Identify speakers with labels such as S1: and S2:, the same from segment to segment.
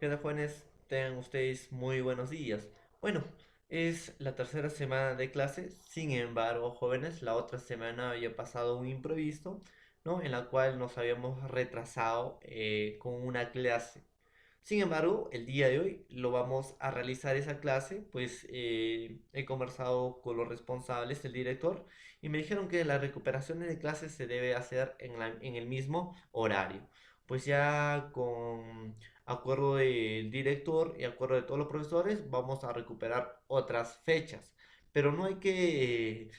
S1: ¿Qué tal, jóvenes? Tengan ustedes muy buenos días. Bueno, es la tercera semana de clase. Sin embargo, jóvenes, la otra semana había pasado un imprevisto, ¿no? En la cual nos habíamos retrasado con una clase. Sin embargo, el día de hoy lo vamos a realizar esa clase, pues he conversado con los responsables, el director, y me dijeron que la recuperación de clases se debe hacer en el mismo horario. Pues ya con acuerdo del director y acuerdo de todos los profesores, vamos a recuperar otras fechas. Pero no hay que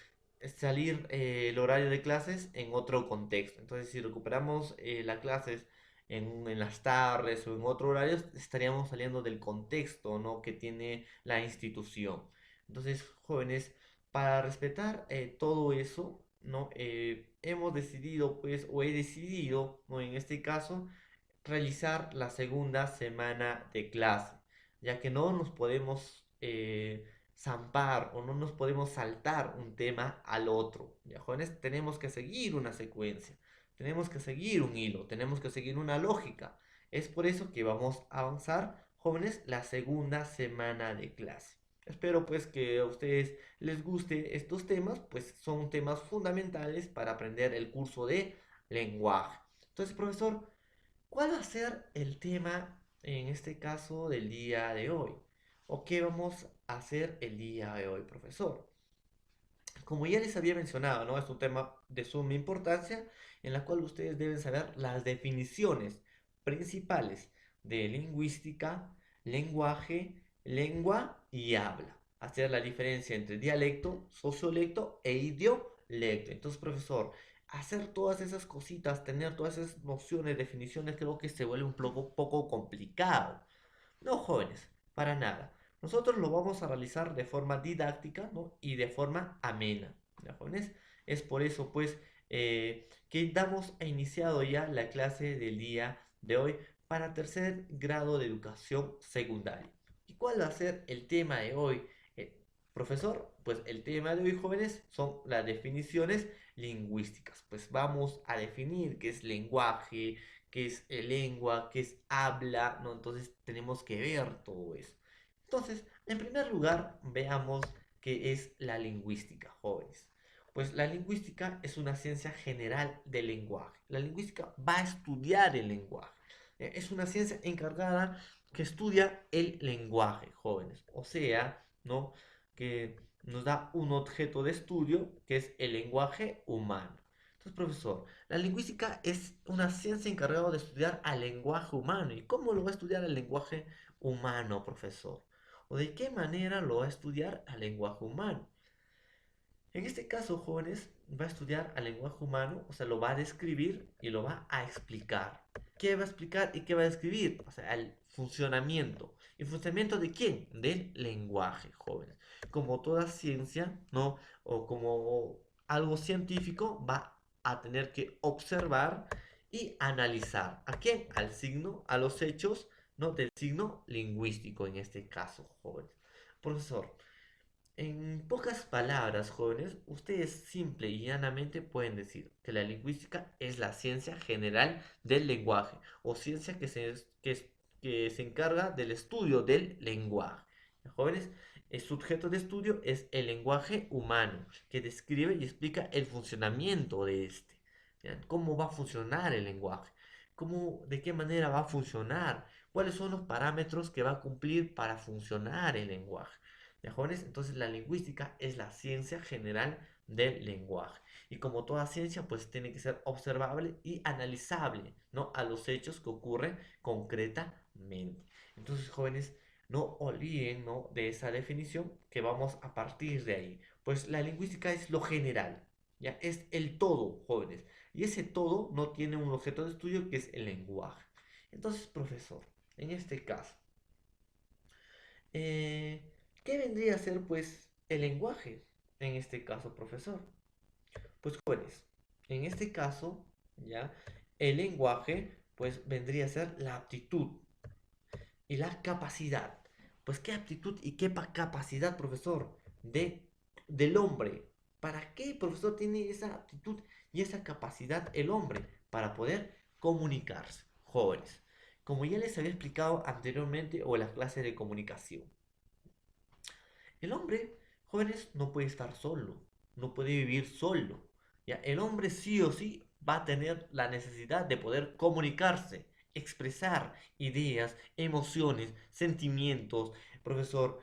S1: salir el horario de clases en otro contexto. Entonces, si recuperamos las clases en las tardes o en otro horario, estaríamos saliendo del contexto, ¿no?, que tiene la institución. Entonces, jóvenes, para respetar todo eso, ¿no? Hemos decidido, pues, o he decidido, ¿no?, en este caso, realizar la segunda semana de clase, ya que no nos podemos zampar o no nos podemos saltar un tema al otro. Ya, jóvenes, tenemos que seguir una secuencia, tenemos que seguir un hilo, tenemos que seguir una lógica. Es por eso que vamos a avanzar, jóvenes, la segunda semana de clase. Espero pues que a ustedes les guste estos temas, pues son temas fundamentales para aprender el curso de lenguaje. Entonces, profesor, ¿cuál va a ser el tema en este caso del día de hoy? ¿O qué vamos a hacer el día de hoy, profesor? Como ya les había mencionado, ¿no? Es un tema de suma importancia en la cual ustedes deben saber las definiciones principales de lingüística, lenguaje, lengua y habla. Hacer la diferencia entre dialecto, sociolecto e idiolecto. Entonces, profesor, hacer todas esas cositas, tener todas esas nociones, definiciones, creo que se vuelve un poco complicado. No, jóvenes, para nada. Nosotros lo vamos a realizar de forma didáctica, ¿no?, y de forma amena. ¿Ya, jóvenes? Es por eso, pues, que damos a iniciado ya la clase del día de hoy para tercer grado de educación secundaria. ¿Y cuál va a ser el tema de hoy, profesor? Pues el tema de hoy, jóvenes, son las definiciones lingüísticas. Pues vamos a definir qué es lenguaje, qué es lengua, qué es habla, ¿no? Entonces tenemos que ver todo eso. Entonces, en primer lugar, veamos qué es la lingüística, jóvenes. Pues la lingüística es una ciencia general del lenguaje. La lingüística va a estudiar el lenguaje. Es una ciencia encargada que estudia el lenguaje, jóvenes. O sea, ¿no?, que nos da un objeto de estudio que es el lenguaje humano. Entonces, profesor, la lingüística es una ciencia encargada de estudiar al lenguaje humano. ¿Y cómo lo va a estudiar el lenguaje humano, profesor? ¿O de qué manera lo va a estudiar al lenguaje humano? En este caso, jóvenes, va a estudiar al lenguaje humano, o sea, lo va a describir y lo va a explicar. ¿Qué va a explicar y qué va a describir? O sea, el funcionamiento. ¿Y funcionamiento de quién? Del lenguaje, jóvenes. Como toda ciencia, ¿no? O como algo científico, va a tener que observar y analizar. ¿A quién? Al signo, a los hechos, ¿no?, del signo lingüístico en este caso, jóvenes. Profesor, en pocas palabras, jóvenes, ustedes simple y llanamente pueden decir que la lingüística es la ciencia general del lenguaje o ciencia que se encarga del estudio del lenguaje. Jóvenes, el sujeto de estudio es el lenguaje humano, que describe y explica el funcionamiento de este. ¿Ya? ¿Cómo va a funcionar el lenguaje? ¿De qué manera va a funcionar? ¿Cuáles son los parámetros que va a cumplir para funcionar el lenguaje? ¿Ya, jóvenes? Entonces la lingüística es la ciencia general del lenguaje. Y como toda ciencia, pues tiene que ser observable y analizable, ¿no?, a los hechos que ocurren concretamente. Entonces, jóvenes, no olviden, ¿no?, de esa definición que vamos a partir de ahí. Pues la lingüística es lo general, ¿ya? Es el todo, jóvenes. Y ese todo no tiene un objeto de estudio que es el lenguaje. Entonces, profesor, en este caso, eh, ¿qué vendría a ser pues el lenguaje en este caso, profesor? Pues jóvenes, en este caso, ya, el lenguaje pues vendría a ser la aptitud y la capacidad. Pues qué aptitud y qué capacidad, profesor, del hombre. ¿Para qué, profesor, tiene esa aptitud y esa capacidad el hombre? Para poder comunicarse, jóvenes. como ya les había explicado anteriormente o en las clases de comunicación. El hombre, jóvenes, no puede estar solo, no puede vivir solo. ¿Ya? El hombre sí o sí va a tener la necesidad de poder comunicarse, expresar ideas, emociones, sentimientos, profesor,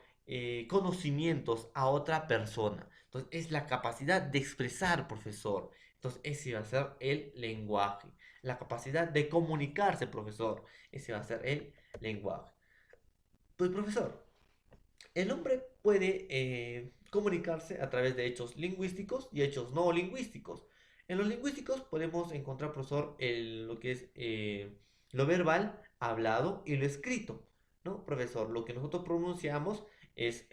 S1: conocimientos a otra persona. Entonces, es la capacidad de expresar, profesor. Entonces, ese va a ser el lenguaje. La capacidad de comunicarse, profesor. Ese va a ser el lenguaje. Pues, profesor, el hombre puede comunicarse a través de hechos lingüísticos y hechos no lingüísticos. En los lingüísticos podemos encontrar, profesor, lo que es lo verbal, hablado y lo escrito. ¿No, profesor? Lo que nosotros pronunciamos es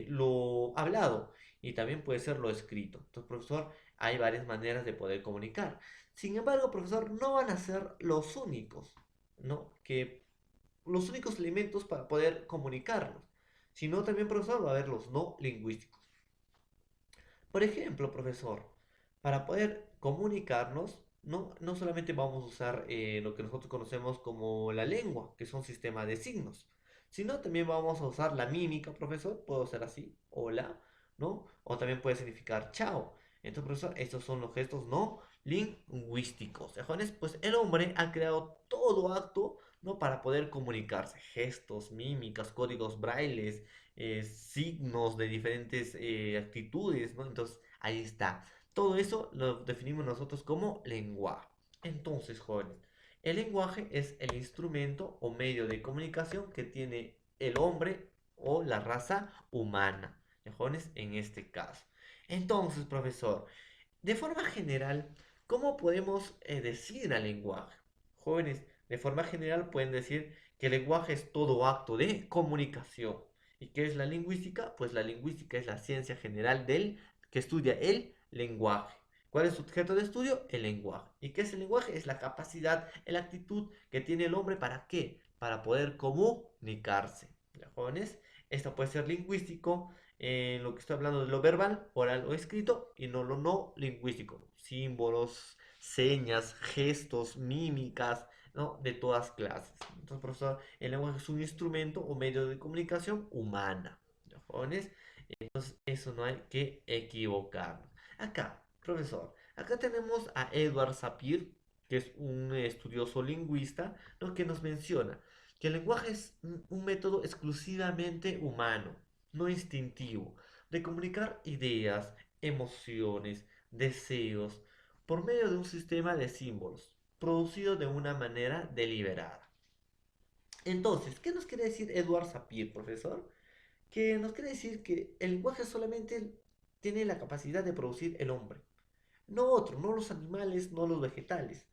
S1: lo hablado y también puede ser lo escrito. Entonces, profesor, hay varias maneras de poder comunicar. Sin embargo, profesor, no van a ser los únicos, ¿no? Que los únicos elementos para poder comunicarnos, sino también, profesor, va a haber los no lingüísticos. Por ejemplo, profesor, para poder comunicarnos, no solamente vamos a usar lo que nosotros conocemos como la lengua, que es un sistema de signos, sino también vamos a usar la mímica, profesor, puedo ser así, hola, ¿no? O también puede significar chao. Entonces, profesor, estos son los gestos no lingüísticos. Jóvenes, pues el hombre ha creado todo acto, ¿no? Para poder comunicarse, gestos, mímicas, códigos brailes, signos de diferentes actitudes, ¿no? Entonces, ahí está. Todo eso lo definimos nosotros como lenguaje. Entonces, jóvenes, el lenguaje es el instrumento o medio de comunicación que tiene el hombre o la raza humana, jóvenes, en este caso. Entonces, profesor, de forma general, ¿cómo podemos decir al lenguaje? Jóvenes, de forma general pueden decir que el lenguaje es todo acto de comunicación. ¿Y qué es la lingüística? Pues la lingüística es la ciencia general del que estudia el lenguaje. ¿Cuál es su objeto de estudio? El lenguaje. ¿Y qué es el lenguaje? Es la capacidad, la actitud que tiene el hombre para qué? Para poder comunicarse. ¿Ya, jóvenes? Esto puede ser lingüístico, en lo que estoy hablando de lo verbal, oral o escrito, y no lo no lingüístico. Símbolos, señas, gestos, mímicas, ¿no? De todas clases. Entonces, profesor, el lenguaje es un instrumento o medio de comunicación humana. ¿Ya, jóvenes? Entonces, eso no hay que equivocarnos. Acá, profesor, acá tenemos a Edward Sapir, que es un estudioso lingüista, ¿no? Que nos menciona que el lenguaje es un método exclusivamente humano, no instintivo, de comunicar ideas, emociones, deseos, por medio de un sistema de símbolos, producido de una manera deliberada. Entonces, ¿qué nos quiere decir Edward Sapir, profesor? Que nos quiere decir que el lenguaje solamente tiene la capacidad de producir el hombre, no otro, no los animales, no los vegetales.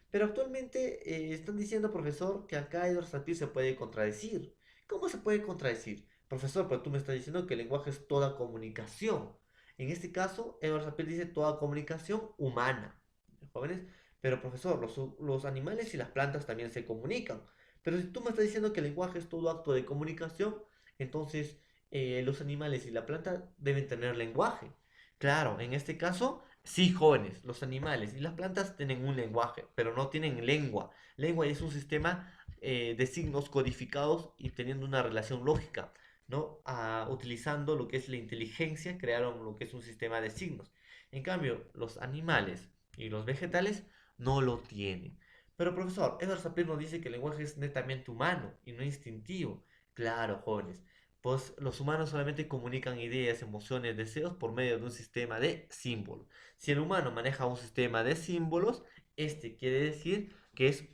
S1: Pero actualmente están diciendo, profesor, que acá Edward Sapir se puede contradecir. ¿Cómo se puede contradecir? Profesor, pero tú me estás diciendo que el lenguaje es toda comunicación. En este caso, Edward Sapir dice toda comunicación humana. ¿Jóvenes? Pero profesor, los animales y las plantas también se comunican. Pero si tú me estás diciendo que el lenguaje es todo acto de comunicación, entonces los animales y la planta deben tener lenguaje. Claro, en este caso, sí, jóvenes, los animales y las plantas tienen un lenguaje, pero no tienen lengua. Lengua es un sistema de signos codificados y teniendo una relación lógica, ¿no? Utilizando lo que es la inteligencia, crearon lo que es un sistema de signos. En cambio, los animales y los vegetales no lo tienen. Pero profesor, Edward Sapir nos dice que el lenguaje es netamente humano y no instintivo. Claro, jóvenes, pues los humanos solamente comunican ideas, emociones, deseos por medio de un sistema de símbolos. Si el humano maneja un sistema de símbolos, este quiere decir que es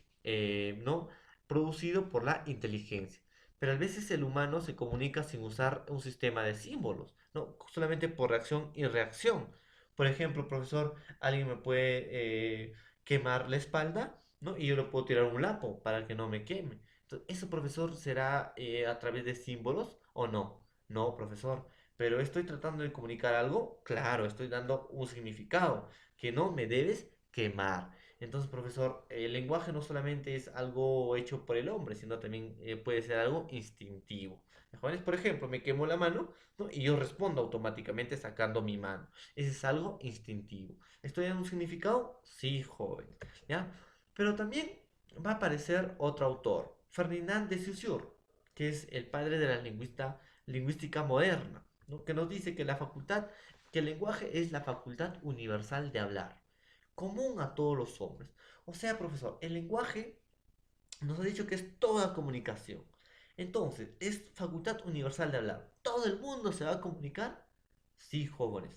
S1: no producido por la inteligencia. Pero a veces el humano se comunica sin usar un sistema de símbolos, ¿no? Solamente por reacción y reacción. Por ejemplo, profesor, alguien me puede quemar la espalda, ¿no? Y yo le puedo tirar un lapo para que no me queme. Entonces, ¿eso, profesor, será a través de símbolos o no? No, profesor. Pero estoy tratando de comunicar algo, claro, estoy dando un significado, que no me debes quemar. Entonces, profesor, el lenguaje no solamente es algo hecho por el hombre, sino también puede ser algo instintivo. Jóvenes, por ejemplo, me quemo la mano, ¿no? Y yo respondo automáticamente sacando mi mano. Ese es algo instintivo. ¿Estoy dando un significado? Sí, joven. ¿Ya? Pero también va a aparecer otro autor. Ferdinand de Saussure, que es el padre de la lingüística moderna, ¿no? Que nos dice que el lenguaje es la facultad universal de hablar, común a todos los hombres. O sea, profesor, el lenguaje nos ha dicho que es toda comunicación. Entonces, ¿es facultad universal de hablar? ¿Todo el mundo se va a comunicar? Sí, jóvenes.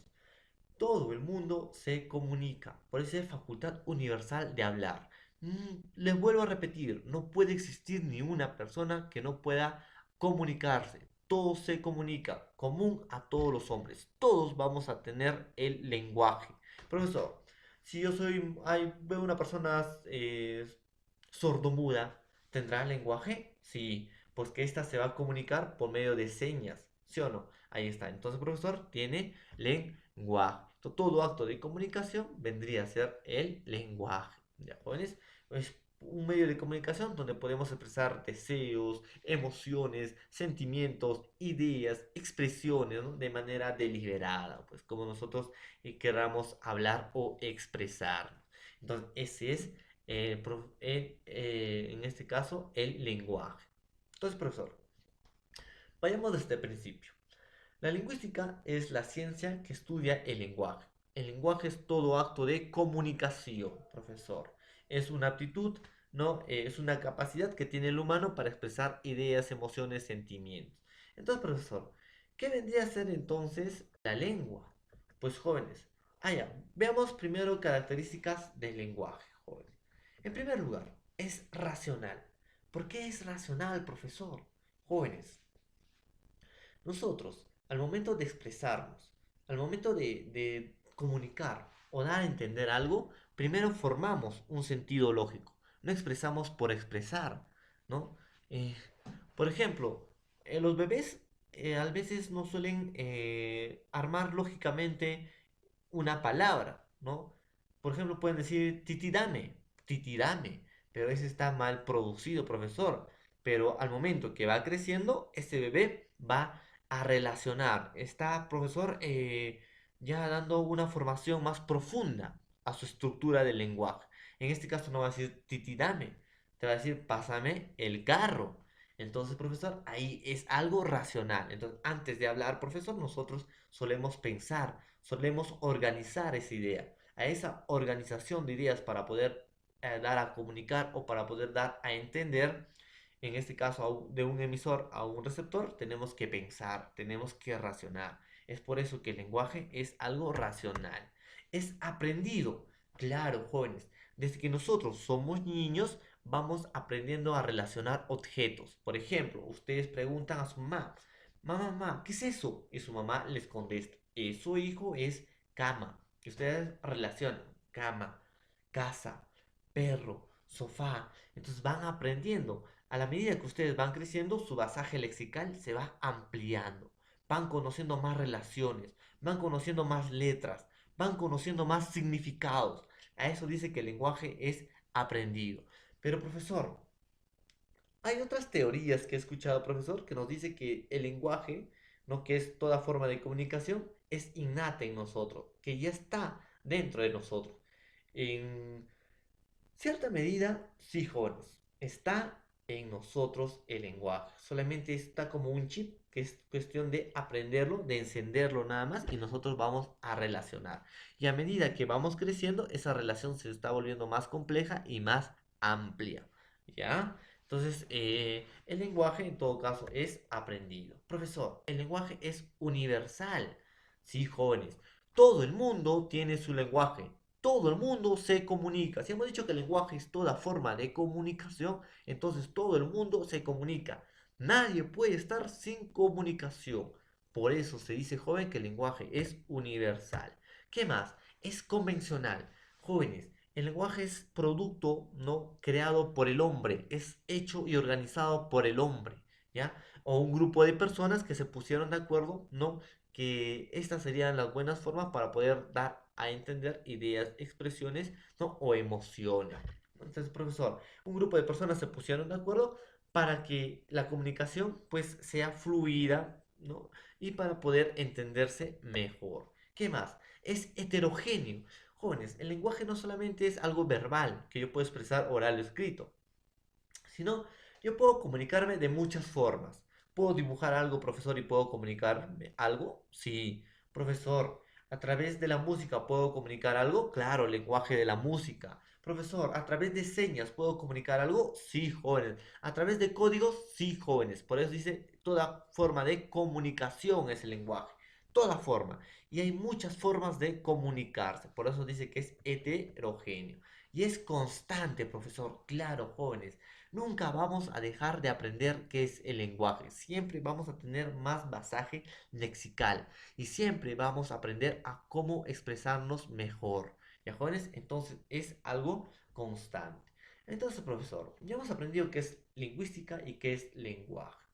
S1: Todo el mundo se comunica. Por eso es facultad universal de hablar. Les vuelvo a repetir, no puede existir ni una persona que no pueda comunicarse. Todo se comunica, común a todos los hombres. Todos vamos a tener el lenguaje. Profesor, si veo una persona sordomuda, ¿tendrá lenguaje? Sí, pues que ésta se va a comunicar por medio de señas, ¿sí o no? Ahí está. Entonces, profesor, tiene lenguaje. Todo acto de comunicación vendría a ser el lenguaje. ¿Ya, jóvenes? Es un medio de comunicación donde podemos expresar deseos, emociones, sentimientos, ideas, expresiones, ¿no? De manera deliberada, pues como nosotros queramos hablar o expresar. Entonces, ese es en este caso, el lenguaje. Entonces, profesor, vayamos desde el principio. La lingüística es la ciencia que estudia el lenguaje. El lenguaje es todo acto de comunicación, profesor. Es una aptitud, ¿no? Es una capacidad que tiene el humano para expresar ideas, emociones, sentimientos. Entonces, profesor, ¿qué vendría a ser entonces la lengua? Pues jóvenes, veamos primero características del lenguaje, jóvenes. En primer lugar, es racional. ¿Por qué es racional, profesor? Jóvenes, nosotros, al momento de expresarnos, al momento de comunicar o dar a entender algo, primero formamos un sentido lógico. No expresamos por expresar, ¿no? Eh, por ejemplo, los bebés a veces no suelen armar lógicamente una palabra, ¿no? Por ejemplo, pueden decir titirame, titirame, pero ese está mal producido, profesor. Pero al momento que va creciendo, ese bebé va a relacionar. Está, profesor, ya dando una formación más profunda a su estructura del lenguaje. En este caso no va a decir titirame, te va a decir pásame el carro. Entonces, profesor, ahí es algo racional. Entonces, antes de hablar, profesor, nosotros solemos pensar, solemos organizar esa idea. A esa organización de ideas para poder dar a comunicar o para poder dar a entender, en este caso de un emisor a un receptor, tenemos que pensar, tenemos que racionar. Es por eso que el lenguaje es algo racional. Es aprendido. Claro, jóvenes, desde que nosotros somos niños, vamos aprendiendo a relacionar objetos. Por ejemplo, ustedes preguntan a su mamá, mamá, ¿qué es eso? Y su mamá les contesta, eso, hijo, es cama. Que ustedes relacionan cama, casa, perro, sofá. Entonces van aprendiendo. A la medida que ustedes van creciendo, su basaje lexical se va ampliando. Van conociendo más relaciones, van conociendo más letras, van conociendo más significados. A eso dice que el lenguaje es aprendido. Pero profesor, hay otras teorías que he escuchado, profesor, que nos dice que el lenguaje, ¿no? Que es toda forma de comunicación, es innata en nosotros, que ya está dentro de nosotros. En cierta medida, sí, jóvenes, está en nosotros el lenguaje. Solamente está como un chip que es cuestión de aprenderlo, de encenderlo nada más y nosotros vamos a relacionar. Y a medida que vamos creciendo, esa relación se está volviendo más compleja y más amplia. ¿Ya? Entonces, el lenguaje en todo caso es aprendido. Profesor, el lenguaje es universal. Sí, jóvenes, todo el mundo tiene su lenguaje. Todo el mundo se comunica. Si hemos dicho que el lenguaje es toda forma de comunicación, entonces todo el mundo se comunica. Nadie puede estar sin comunicación. Por eso se dice, joven, que el lenguaje es universal. ¿Qué más? Es convencional. Jóvenes, el lenguaje es producto no creado por el hombre, es hecho y organizado por el hombre, ¿ya? O un grupo de personas que se pusieron de acuerdo, ¿no? Que estas serían las buenas formas para poder dar a entender ideas, expresiones, ¿no? O emociones. Entonces, profesor, un grupo de personas se pusieron de acuerdo para que la comunicación pues sea fluida, ¿no? Y para poder entenderse mejor. ¿Qué más? Es heterogéneo. Jóvenes, el lenguaje no solamente es algo verbal que yo puedo expresar oral o escrito, sino Yo puedo comunicarme de muchas formas. ¿Puedo dibujar algo, profesor, y puedo comunicarme algo? Sí, profesor. ¿A través de la música puedo comunicar algo? Claro, el lenguaje de la música. Profesor, ¿a través de señas puedo comunicar algo? Sí, jóvenes. ¿A través de códigos? Sí, jóvenes. Por eso dice, toda forma de comunicación es el lenguaje. Toda forma. Y hay muchas formas de comunicarse. Por eso dice que es heterogéneo. Y es constante, profesor. Claro, jóvenes. Nunca vamos a dejar de aprender qué es el lenguaje. Siempre vamos a tener más basaje lexical. Y siempre vamos a aprender a cómo expresarnos mejor. ¿Ya, jóvenes? Entonces es algo constante. Entonces, profesor, ya hemos aprendido qué es lingüística y qué es lenguaje.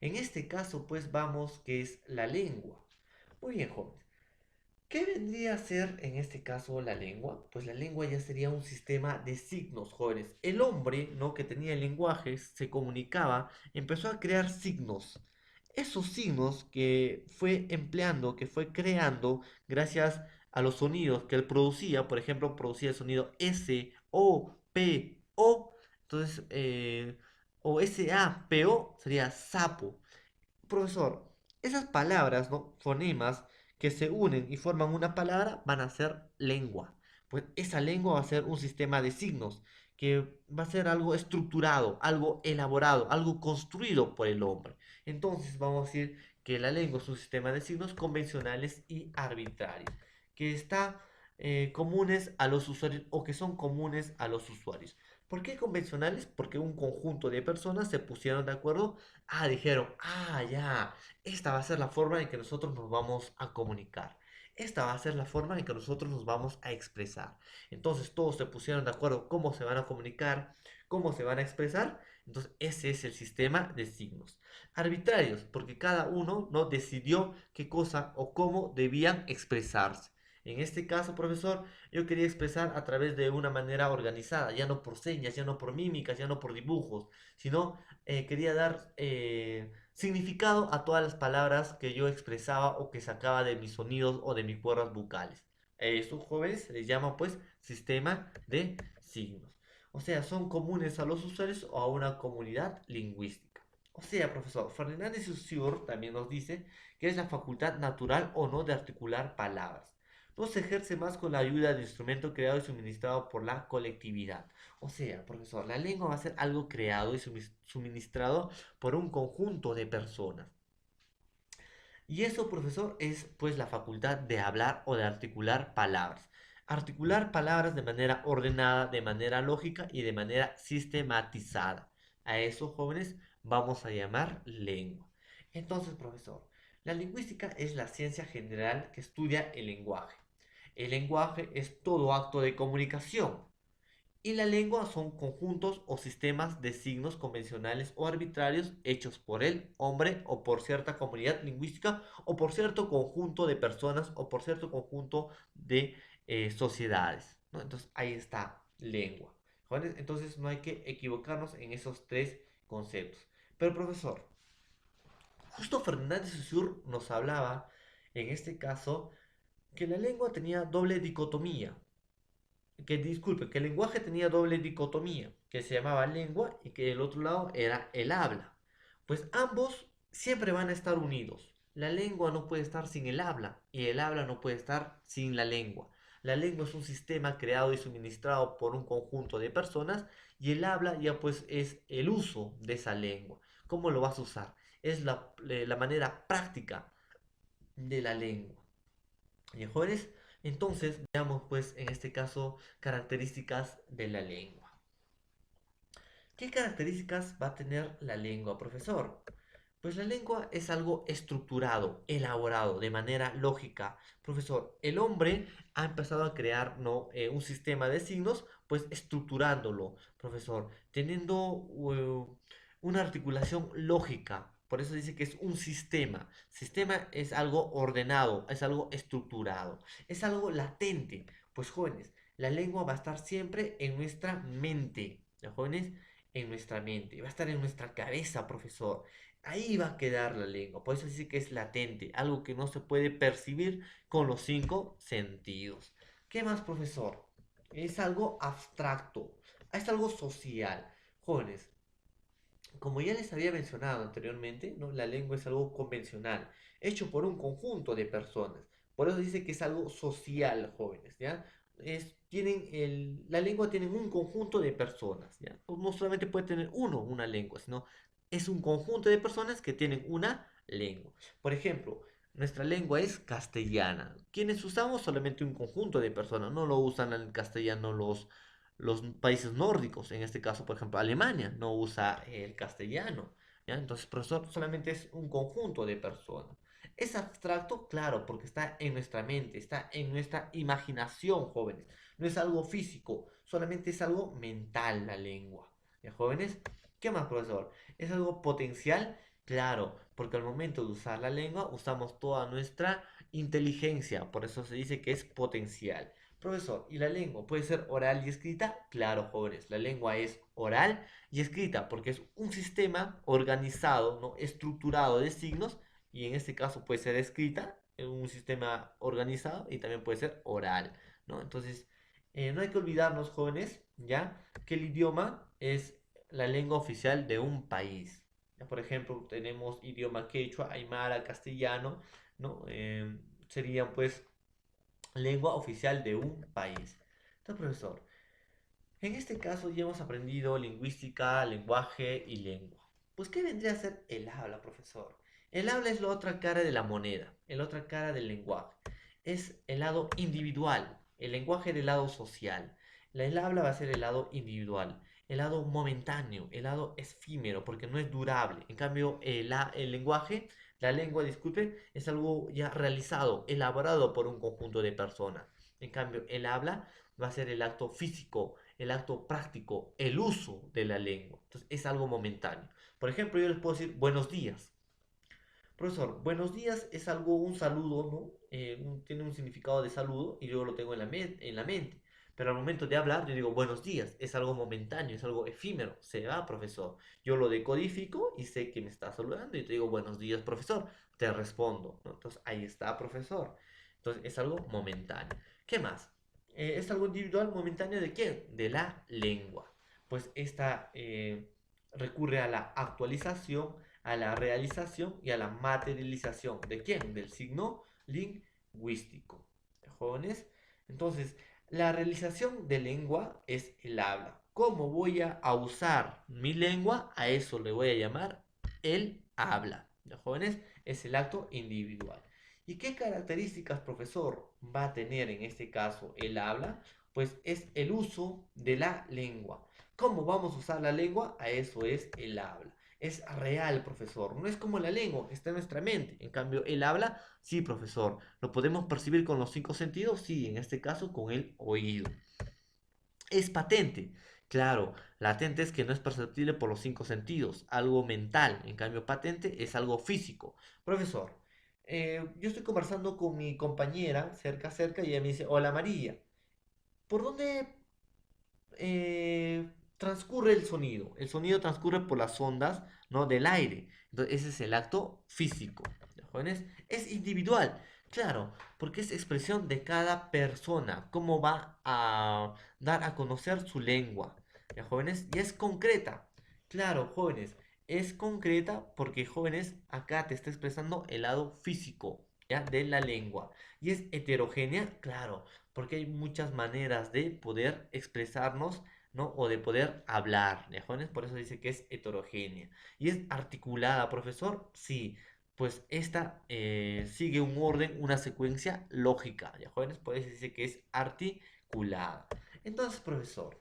S1: En este caso, pues vamos, qué es la lengua. Muy bien, jóvenes. ¿Qué vendría a ser en este caso la lengua? Pues la lengua ya sería un sistema de signos, jóvenes. El hombre, ¿no? Que tenía el lenguaje, se comunicaba, empezó a crear signos. Esos signos que fue empleando, que fue creando gracias a los sonidos que él producía, por ejemplo, producía el sonido S, O, P, O, entonces, o S, A, P, O sería sapo. Profesor, esas palabras, ¿no? Fonemas que se unen y forman una palabra van a ser lengua. Pues esa lengua va a ser un sistema de signos que va a ser algo estructurado, algo elaborado, algo construido por el hombre. Entonces vamos a decir que la lengua es un sistema de signos convencionales y arbitrarios, que está comunes a los usuarios o que son comunes a los usuarios. ¿Por qué convencionales? Porque un conjunto de personas se pusieron de acuerdo. Dijeron, ya, esta va a ser la forma en que nosotros nos vamos a comunicar. Esta va a ser la forma en que nosotros nos vamos a expresar. Entonces todos se pusieron de acuerdo cómo se van a comunicar, cómo se van a expresar. Entonces ese es el sistema de signos. Arbitrarios, porque cada uno no decidió qué cosa o cómo debían expresarse. En este caso, profesor, yo quería expresar a través de una manera organizada, ya no por señas, ya no por mímicas, ya no por dibujos, sino quería dar significado a todas las palabras que yo expresaba o que sacaba de mis sonidos o de mis cuerdas vocales. Estos jóvenes se les llama pues sistema de signos. O sea, son comunes a los usuarios o a una comunidad lingüística. O sea, profesor, Fernández de Saussure también nos dice que es la facultad natural o no de articular palabras. No se ejerce más con la ayuda de instrumento creado y suministrado por la colectividad. O sea, profesor, la lengua va a ser algo creado y suministrado por un conjunto de personas. Y eso, profesor, es pues la facultad de hablar o de articular palabras. Articular palabras de manera ordenada, de manera lógica y de manera sistematizada. A eso, jóvenes, vamos a llamar lengua. Entonces, profesor, la lingüística es la ciencia general que estudia el lenguaje. El lenguaje es todo acto de comunicación. Y la lengua son conjuntos o sistemas de signos convencionales o arbitrarios hechos por el hombre o por cierta comunidad lingüística o por cierto conjunto de personas o por cierto conjunto de sociedades, ¿no? Entonces ahí está lengua. ¿Jóvenes? Entonces no hay que equivocarnos en esos tres conceptos. Pero profesor, justo Fernández de Saussure nos hablaba en este caso que la lengua tenía doble dicotomía, que disculpe, que el lenguaje tenía doble dicotomía, que se llamaba lengua y que el otro lado era el habla. Pues ambos siempre van a estar unidos. La lengua no puede estar sin el habla y el habla no puede estar sin la lengua. La lengua es un sistema creado y suministrado por un conjunto de personas y el habla ya pues es el uso de esa lengua. ¿Cómo lo vas a usar? Es la manera práctica de la lengua. Y jóvenes, entonces veamos pues en este caso características de la lengua. ¿Qué características va a tener la lengua, profesor? Pues la lengua es algo estructurado, elaborado, de manera lógica. Profesor, el hombre ha empezado a crear, ¿no? Un sistema de signos, pues estructurándolo, profesor, teniendo una articulación lógica. Por eso dice que es un sistema. Sistema es algo ordenado, es algo estructurado, es algo latente. Pues jóvenes, la lengua va a estar siempre en nuestra mente. ¿Ya, jóvenes? En nuestra mente, va a estar en nuestra cabeza, profesor. Ahí va a quedar la lengua. Por eso dice que es latente, algo que no se puede percibir con los cinco sentidos. ¿Qué más, profesor? Es algo abstracto, es algo social. Jóvenes, Como ya les había mencionado anteriormente, ¿no? La lengua es algo convencional, hecho por un conjunto de personas. Por eso dice que es algo social, jóvenes, ¿ya? La lengua tiene un conjunto de personas, ¿ya? No solamente puede tener uno una lengua, sino es un conjunto de personas que tienen una lengua. Por ejemplo, nuestra lengua es castellana. Quienes usamos solamente un conjunto de personas, no lo usan el castellano los países nórdicos, en este caso, por ejemplo, Alemania no usa el castellano, ¿ya? Entonces, profesor solamente es un conjunto de personas. Es abstracto, claro, porque está en nuestra mente, está en nuestra imaginación, jóvenes. No es algo físico, solamente es algo mental la lengua. ¿Ya, jóvenes? ¿Qué más, profesor? ¿Es algo potencial? Claro, porque al momento de usar la lengua usamos toda nuestra inteligencia, por eso se dice que es potencial. Profesor, ¿y la lengua puede ser oral y escrita? Claro, jóvenes, la lengua es oral y escrita porque es un sistema organizado, ¿no? Estructurado de signos y en este caso puede ser escrita en un sistema organizado y también puede ser oral, ¿no? Entonces, no hay que olvidarnos, jóvenes, ¿ya? Que el idioma es la lengua oficial de un país. Ya, por ejemplo, tenemos idioma quechua, aymara, castellano, ¿no? Serían pues lengua oficial de un país. Entonces, profesor, en este caso ya hemos aprendido lingüística, lenguaje y lengua. Pues, ¿qué vendría a ser el habla, profesor? El habla es la otra cara de la moneda, la otra cara del lenguaje. Es el lado individual, el lenguaje del lado social. El habla va a ser el lado individual, el lado momentáneo, el lado efímero, porque no es durable. En cambio, el lenguaje, la lengua, disculpe, es algo ya realizado, elaborado por un conjunto de personas. En cambio, el habla va a ser el acto físico, el acto práctico, el uso de la lengua. Entonces es algo momentáneo. Por ejemplo, yo les puedo decir buenos días. Profesor, buenos días es algo, un saludo, ¿no? Tiene un significado de saludo y yo lo tengo en la mente. Pero al momento de hablar, yo digo buenos días, es algo momentáneo, es algo efímero. Se va, profesor. Yo lo decodifico y sé que me está saludando y te digo buenos días, profesor. Te respondo, ¿no? Entonces ahí está, profesor. Entonces es algo momentáneo. ¿Qué más? ¿Es algo individual momentáneo de quién? De la lengua. Pues esta recurre a la actualización, a la realización y a la materialización. ¿De quién? Del signo lingüístico. ¿Jóvenes? Entonces, la realización de lengua es el habla. ¿Cómo voy a usar mi lengua? A eso le voy a llamar el habla. ¿Ya, jóvenes? Es el acto individual. ¿Y qué características, profesor, va a tener en este caso el habla? Pues es el uso de la lengua. ¿Cómo vamos a usar la lengua? A eso es el habla. Es real, profesor. No es como la lengua, que está en nuestra mente. En cambio, el habla, sí, profesor. ¿Lo podemos percibir con los cinco sentidos? Sí, en este caso con el oído. Es patente. Claro, latente es que no es perceptible por los cinco sentidos, algo mental. En cambio, patente es algo físico. Profesor, yo estoy conversando con mi compañera cerca y ella me dice, hola María, ¿por dónde transcurre el sonido? El sonido transcurre por las ondas, ¿no? Del aire. Entonces, ese es el acto físico. ¿Ya, jóvenes? Es individual. Claro, porque es expresión de cada persona, cómo va a dar a conocer su lengua. ¿Ya, jóvenes? Y es concreta. Claro, jóvenes, es concreta porque, jóvenes, acá te está expresando el lado físico, ¿ya? De la lengua. Y es heterogénea, claro, porque hay muchas maneras de poder expresarnos, ¿no? O de poder hablar, ¿ya, jóvenes? Por eso dice que es heterogénea. ¿Y es articulada, profesor? Sí, pues esta sigue un orden, una secuencia lógica, ¿ya, jóvenes? Por eso dice que es articulada. Entonces, profesor,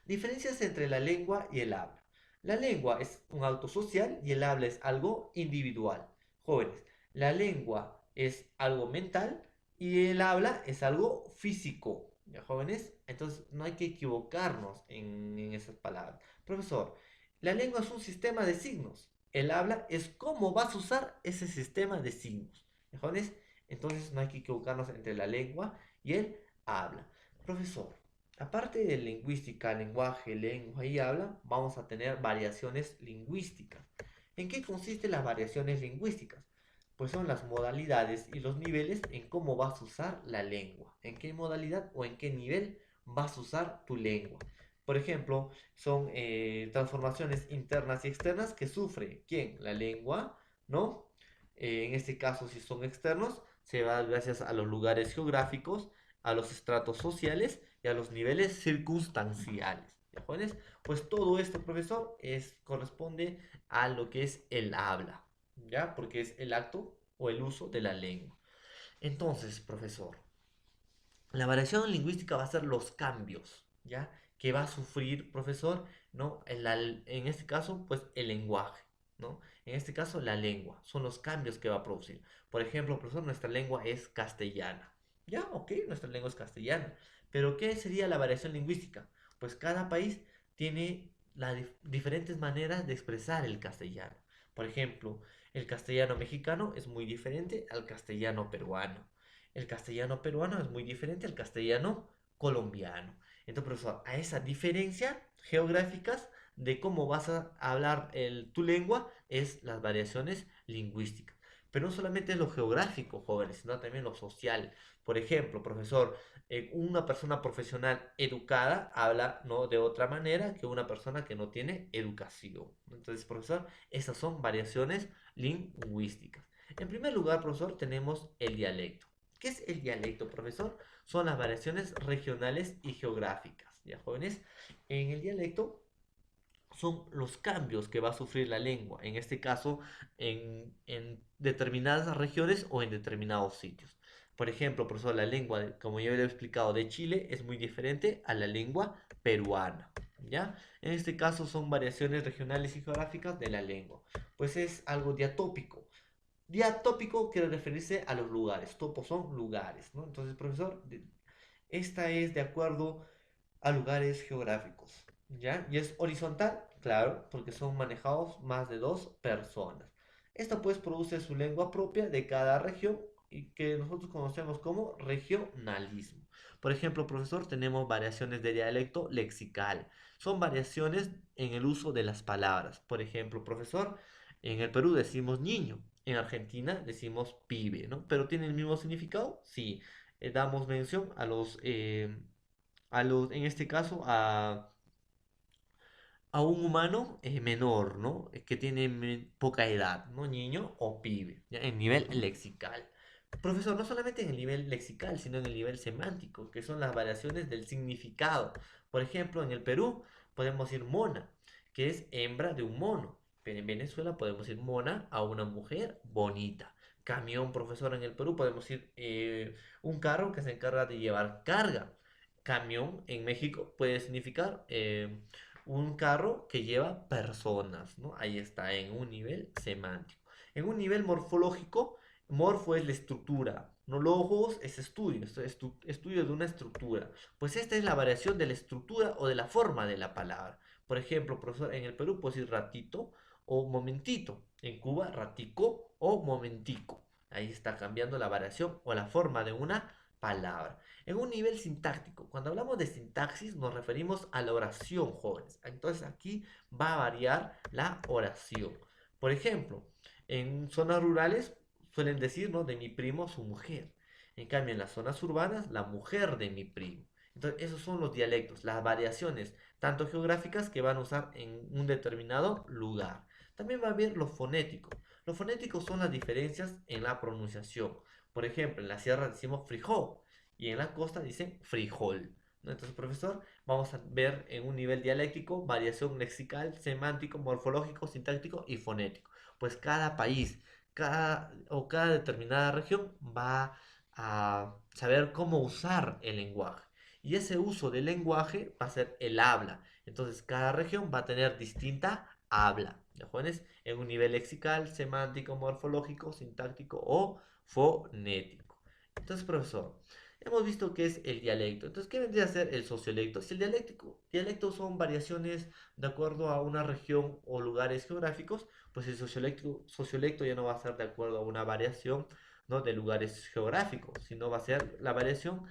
S1: diferencias entre la lengua y el habla. La lengua es un acto social y el habla es algo individual. Jóvenes, la lengua es algo mental y el habla es algo físico. ¿Ya, jóvenes? Entonces no hay que equivocarnos en esas palabras. Profesor, la lengua es un sistema de signos. El habla es cómo vas a usar ese sistema de signos. ¿Ya, jóvenes? Entonces no hay que equivocarnos entre la lengua y el habla. Profesor, aparte de lingüística, lenguaje, lengua y habla, vamos a tener variaciones lingüísticas. ¿En qué consisten las variaciones lingüísticas? Pues son las modalidades y los niveles en cómo vas a usar la lengua. ¿En qué modalidad o en qué nivel vas a usar tu lengua? Por ejemplo, son transformaciones internas y externas que sufre, ¿quién? La lengua, ¿no? En este caso, si son externos, se va gracias a los lugares geográficos, a los estratos sociales y a los niveles circunstanciales. ¿Ya, jóvenes? Pues todo esto, profesor, corresponde a lo que es el habla, ¿ya? Porque es el acto o el uso de la lengua. Entonces, profesor, la variación lingüística va a ser los cambios, ¿ya? Que va a sufrir, profesor, ¿no? En este caso, pues el lenguaje, ¿no? En este caso, la lengua, son los cambios que va a producir. Por ejemplo, profesor, nuestra lengua es castellana, ¿ya? Ok, nuestra lengua es castellana. Pero, ¿qué sería la variación lingüística? Pues cada país tiene diferentes maneras de expresar el castellano. Por ejemplo, el castellano mexicano es muy diferente al castellano peruano. El castellano peruano es muy diferente al castellano colombiano. Entonces, profesor, a esa diferencia geográficas de cómo vas a hablar tu lengua es las variaciones lingüísticas. Pero no solamente es lo geográfico, jóvenes, sino también lo social. Por ejemplo, profesor, una persona profesional educada habla, ¿no?, de otra manera que una persona que no tiene educación. Entonces, profesor, esas son variaciones lingüísticas. En primer lugar, profesor, tenemos el dialecto. ¿Qué es el dialecto, profesor? Son las variaciones regionales y geográficas, ¿ya, jóvenes? En el dialecto son los cambios que va a sufrir la lengua, en este caso en determinadas regiones o en determinados sitios. Por ejemplo, profesor, la lengua, como yo le he explicado, de Chile es muy diferente a la lengua peruana, ¿ya? En este caso son variaciones regionales y geográficas de la lengua, pues es algo diatópico. Diatópico quiere referirse a los lugares, topos son lugares, ¿no? Entonces, profesor, esta es de acuerdo a lugares geográficos, ¿ya? Y es horizontal, claro, porque son manejados más de dos personas. Esta pues produce su lengua propia de cada región y que nosotros conocemos como regionalismo. Por ejemplo, profesor, tenemos variaciones de dialecto lexical. Son variaciones en el uso de las palabras. Por ejemplo, profesor, en el Perú decimos niño, en Argentina decimos pibe, ¿no? Pero ¿tiene el mismo significado? Sí. Damos mención en este caso, a un humano menor, ¿no? Que tiene poca edad, ¿no? Niño o pibe, ¿ya? En nivel lexical. Profesor, no solamente en el nivel lexical, sino en el nivel semántico, que son las variaciones del significado. Por ejemplo, en el Perú podemos decir mona, que es hembra de un mono. Pero en Venezuela podemos decir mona a una mujer bonita. Camión, profesor, en el Perú podemos decir un carro que se encarga de llevar carga. Camión en México puede significar un carro que lleva personas, ¿no? Ahí está, en un nivel semántico. En un nivel morfológico, morfo es la estructura, ¿no? Logos es estudio, estudio de una estructura. Pues esta es la variación de la estructura o de la forma de la palabra. Por ejemplo, profesor, en el Perú puedo decir ratito o momentito. En Cuba, ratico o momentico. Ahí está cambiando la variación o la forma de una palabra. En un nivel sintáctico, cuando hablamos de sintaxis nos referimos a la oración, jóvenes. Entonces aquí va a variar la oración. Por ejemplo, en zonas rurales suelen decir, ¿no?, de mi primo su mujer. En cambio, en las zonas urbanas, la mujer de mi primo. Entonces, esos son los dialectos, las variaciones, tanto geográficas que van a usar en un determinado lugar. También va a haber lo fonético. Los fonéticos son las diferencias en la pronunciación. Por ejemplo, en la sierra decimos frijol y en la costa dicen frijol, ¿no? Entonces, profesor, vamos a ver en un nivel dialéctico variación lexical, semántico, morfológico, sintáctico y fonético. Pues cada país, cada determinada región va a saber cómo usar el lenguaje. Y ese uso del lenguaje va a ser el habla. Entonces, cada región va a tener distinta habla, ¿de jóvenes? En un nivel lexical, semántico, morfológico, sintáctico o fonético. Entonces, profesor, hemos visto que es el dialecto. Entonces, ¿qué vendría a ser el sociolecto? Si el dialecto son variaciones de acuerdo a una región o lugares geográficos, pues el sociolecto ya no va a ser de acuerdo a una variación, ¿no?, de lugares geográficos, sino va a ser la variación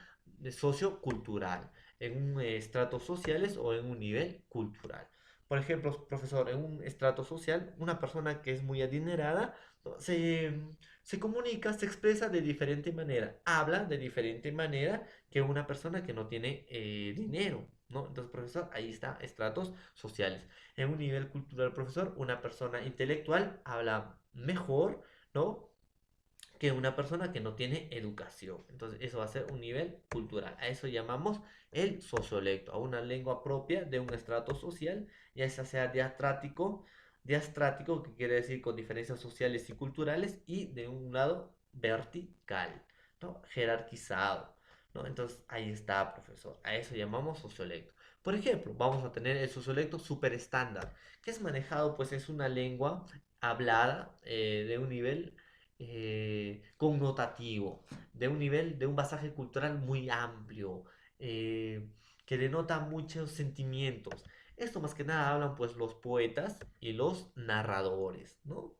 S1: sociocultural, en un estratos sociales o en un nivel cultural. Por ejemplo, profesor, en un estrato social, una persona que es muy adinerada ¿no? se comunica, se expresa de diferente manera, habla de diferente manera que una persona que no tiene dinero, ¿no? Entonces, profesor, ahí está, estratos sociales. En un nivel cultural, profesor, una persona intelectual habla mejor, ¿no? Que una persona que no tiene educación. Entonces, eso va a ser un nivel cultural. A eso llamamos el sociolecto, a una lengua propia de un estrato social, ya sea diastrático, que quiere decir con diferencias sociales y culturales, y de un lado vertical, ¿no? Jerarquizado. ¿No? Entonces, ahí está, profesor. A eso llamamos sociolecto. Por ejemplo, vamos a tener el sociolecto superestándar, que es manejado, pues es una lengua hablada de un nivel connotativo, de un nivel, de un basaje cultural muy amplio, eh, que denota muchos sentimientos. Esto más que nada hablan pues los poetas y los narradores, ¿no?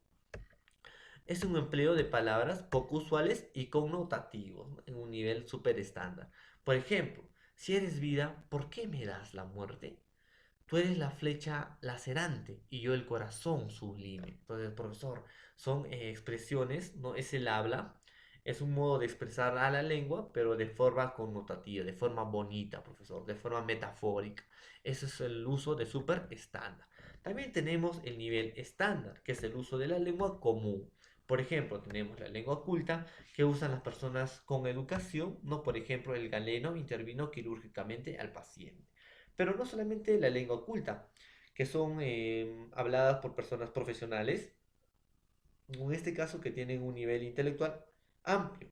S1: Es un empleo de palabras poco usuales y connotativos, ¿no? En un nivel súper estándar. Por ejemplo, si eres vida, ¿por qué me das la muerte? Tú eres la flecha lacerante y yo el corazón sublime. Entonces, profesor, son expresiones, no es el habla, es un modo de expresar a la lengua, pero de forma connotativa, de forma bonita, profesor, de forma metafórica. Ese es el uso de super estándar. También tenemos el nivel estándar, que es el uso de la lengua común. Por ejemplo, tenemos la lengua culta que usan las personas con educación, no por ejemplo el galeno intervino quirúrgicamente al paciente. Pero no solamente la lengua oculta, que son habladas por personas profesionales, en este caso que tienen un nivel intelectual amplio,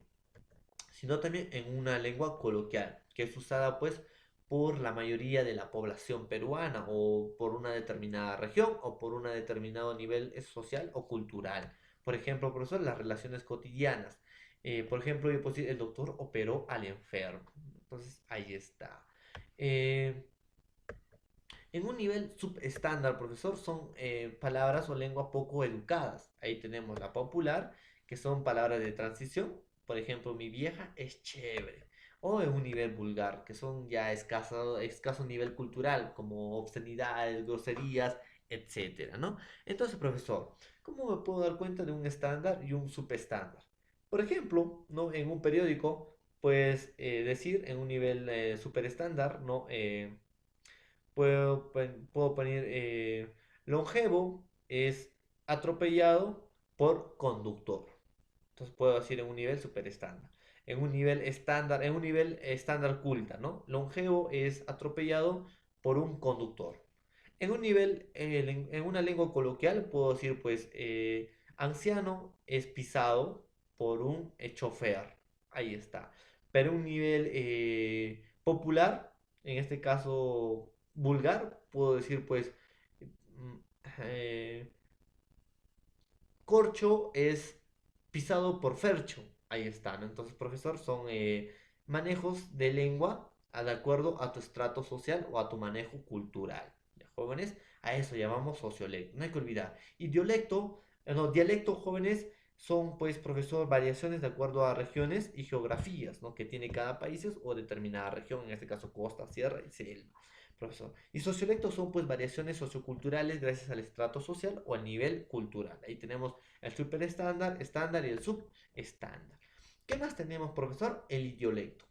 S1: sino también en una lengua coloquial, que es usada pues por la mayoría de la población peruana o por una determinada región o por un determinado nivel social o cultural. Por ejemplo, profesor, las relaciones cotidianas. Por ejemplo, yo puedo decir, el doctor operó al enfermo. Entonces, ahí está. Eh, en un nivel subestándar, profesor, son palabras o lengua poco educadas. Ahí tenemos la popular, que son palabras de transición. Por ejemplo, mi vieja es chévere. O en un nivel vulgar, que son ya escaso nivel cultural, como obscenidades, groserías, etcétera, ¿no? Entonces, profesor, ¿cómo me puedo dar cuenta de un estándar y un subestándar? Por ejemplo, ¿no? En un periódico, pues decir en un nivel superestándar, ¿no? Puedo poner longevo es atropellado por conductor. Entonces puedo decir en un nivel super estándar. En un nivel estándar culta, ¿no? Longevo es atropellado por un conductor. En un nivel, en una lengua coloquial puedo decir pues anciano es pisado por un chofer. Ahí está. Pero en un nivel popular, en este caso vulgar, puedo decir pues mm, eh, corcho es pisado por Fercho. Ahí está, ¿no? Entonces, profesor, son manejos de lengua de acuerdo a tu estrato social o a tu manejo cultural. ¿Ya, jóvenes? A eso llamamos sociolecto. No hay que olvidar. Y no, dialecto, jóvenes, son, pues, profesor, variaciones de acuerdo a regiones y geografías, ¿no? Que tiene cada país o determinada región, en este caso costa, sierra y selva. Profesor. Y sociolectos son pues variaciones socioculturales gracias al estrato social o al nivel cultural. Ahí tenemos el superestándar, estándar y el subestándar. ¿Qué más tenemos, profesor? El idiolecto.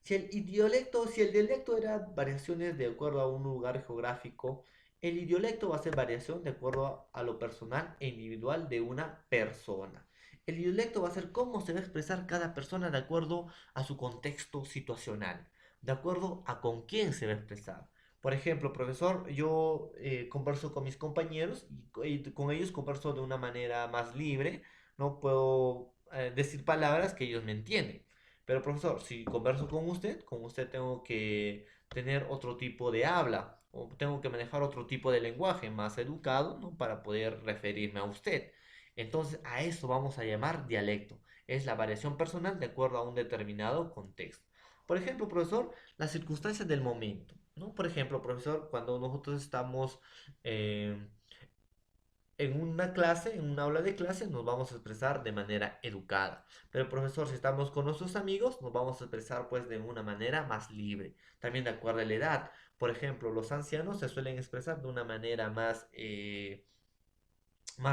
S1: Si el dialecto era variaciones de acuerdo a un lugar geográfico, el idiolecto va a ser variación de acuerdo a lo personal e individual de una persona. El idiolecto va a ser cómo se va a expresar cada persona de acuerdo a su contexto situacional, de acuerdo a con quién se va a expresar. Por ejemplo, profesor, yo converso con mis compañeros y con ellos converso de una manera más libre, no puedo decir palabras que ellos me entienden. Pero profesor, si converso con usted tengo que tener otro tipo de habla o tengo que manejar otro tipo de lenguaje más educado, ¿no? Para poder referirme a usted. Entonces, a eso vamos a llamar dialecto. Es la variación personal de acuerdo a un determinado contexto. Por ejemplo, profesor, las circunstancias del momento, ¿no? Por ejemplo, profesor, cuando nosotros estamos eh, en una clase, en un aula de clase, nos vamos a expresar de manera educada. Pero profesor, si estamos con nuestros amigos, nos vamos a expresar pues de una manera más libre, también de acuerdo a la edad. Por ejemplo, los ancianos se suelen expresar de una manera más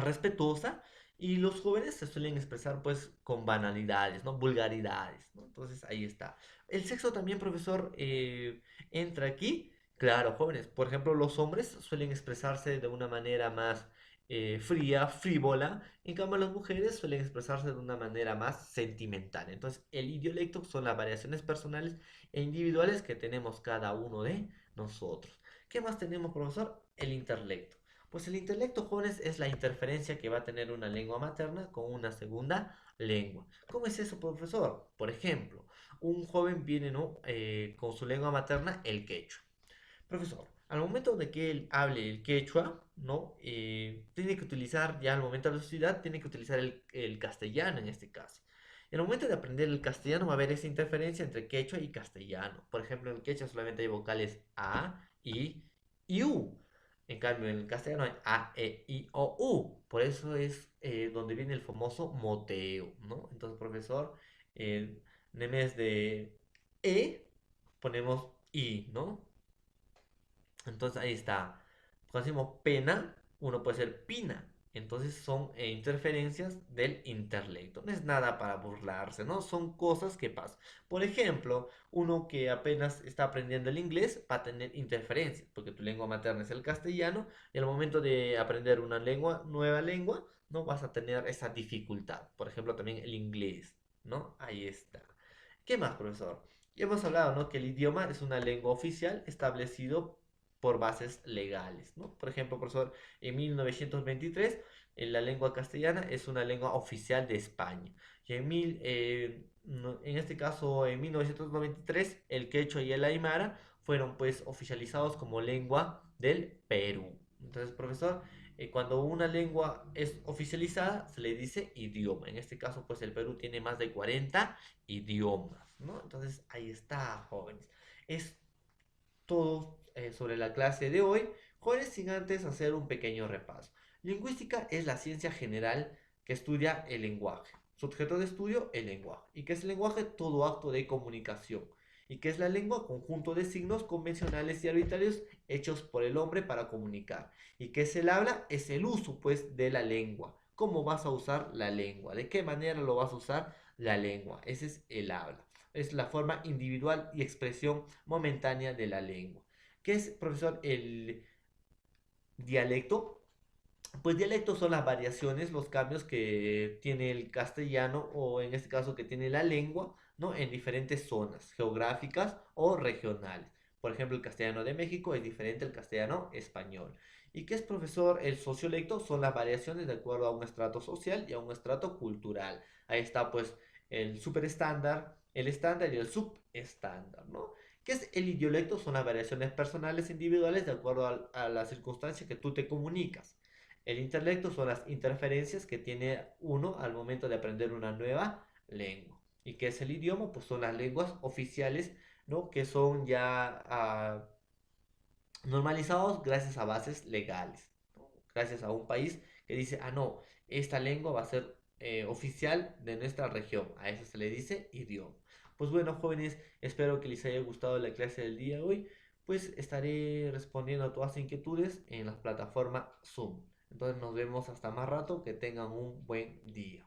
S1: respetuosa y los jóvenes se suelen expresar pues con banalidades, ¿no? Vulgaridades, ¿no? Entonces ahí está. El sexo también, profesor, entra aquí. Claro, jóvenes. Por ejemplo, los hombres suelen expresarse de una manera más fría, frívola. En cambio, las mujeres suelen expresarse de una manera más sentimental. Entonces, el idiolecto son las variaciones personales e individuales que tenemos cada uno de nosotros. ¿Qué más tenemos, profesor? El interlecto. Pues el intelecto, jóvenes, es la interferencia que va a tener una lengua materna con una segunda lengua. ¿Cómo es eso, profesor? Por ejemplo, un joven viene, ¿no? Con su lengua materna, el quechua. Profesor, al momento de que él hable el quechua, ¿no? Tiene que utilizar, ya al momento de la sociedad, tiene que utilizar el castellano en este caso. En el momento de aprender el castellano va a haber esa interferencia entre quechua y castellano. Por ejemplo, en el quechua solamente hay vocales A, I y U. En cambio, en el castellano hay A, E, I, O, U. Por eso es donde viene el famoso moteo, ¿no? Entonces, profesor, en vez de E, ponemos I, ¿no? Entonces ahí está. Cuando decimos pena, uno puede ser pina. Entonces son interferencias del intelecto. No es nada para burlarse, ¿no? Son cosas que pasan. Por ejemplo, uno que apenas está aprendiendo el inglés va a tener interferencias, porque tu lengua materna es el castellano, y al momento de aprender una lengua, nueva lengua, no vas a tener esa dificultad. Por ejemplo, también el inglés, ¿no? Ahí está. ¿Qué más, profesor? Ya hemos hablado, ¿no? Que el idioma es una lengua oficial establecido por bases legales, ¿no? Por ejemplo, profesor, en 1923 la lengua castellana es una lengua oficial de España. Y en este caso, en 1993, el quechua y el aymara fueron pues oficializados como lengua del Perú. Entonces, profesor, cuando una lengua es oficializada, se le dice idioma. En este caso, pues el Perú tiene más de 40 idiomas, ¿no? Entonces, ahí está, jóvenes. Es todo sobre la clase de hoy, jóvenes, sin antes hacer un pequeño repaso. Lingüística es la ciencia general que estudia el lenguaje. Su objeto de estudio, el lenguaje. ¿Y qué es el lenguaje? Todo acto de comunicación. ¿Y qué es la lengua? Conjunto de signos convencionales y arbitrarios hechos por el hombre para comunicar. ¿Y qué es el habla? Es el uso, pues, de la lengua. ¿Cómo vas a usar la lengua? ¿De qué manera lo vas a usar la lengua? Ese es el habla. Es la forma individual y expresión momentánea de la lengua. ¿Qué es, profesor, el dialecto? Pues dialectos son las variaciones, los cambios que tiene el castellano o en este caso que tiene la lengua, ¿no? En diferentes zonas geográficas o regionales. Por ejemplo, el castellano de México es diferente al castellano español. ¿Y qué es, profesor? El sociolecto son las variaciones de acuerdo a un estrato social y a un estrato cultural. Ahí está, pues, el superestándar, el estándar y el subestándar, ¿no? ¿Qué es el idiolecto? Son las variaciones personales e individuales de acuerdo a la circunstancia que tú te comunicas. El intelecto son las interferencias que tiene uno al momento de aprender una nueva lengua. ¿Y qué es el idioma? Pues son las lenguas oficiales, ¿no? Que son ya normalizados gracias a bases legales, ¿no? Gracias a un país que dice, ah, no, esta lengua va a ser oficial de nuestra región. A eso se le dice idioma. Pues bueno, jóvenes, espero que les haya gustado la clase del día de hoy. Pues estaré respondiendo a todas las inquietudes en la plataforma Zoom. Entonces nos vemos hasta más rato. Que tengan un buen día.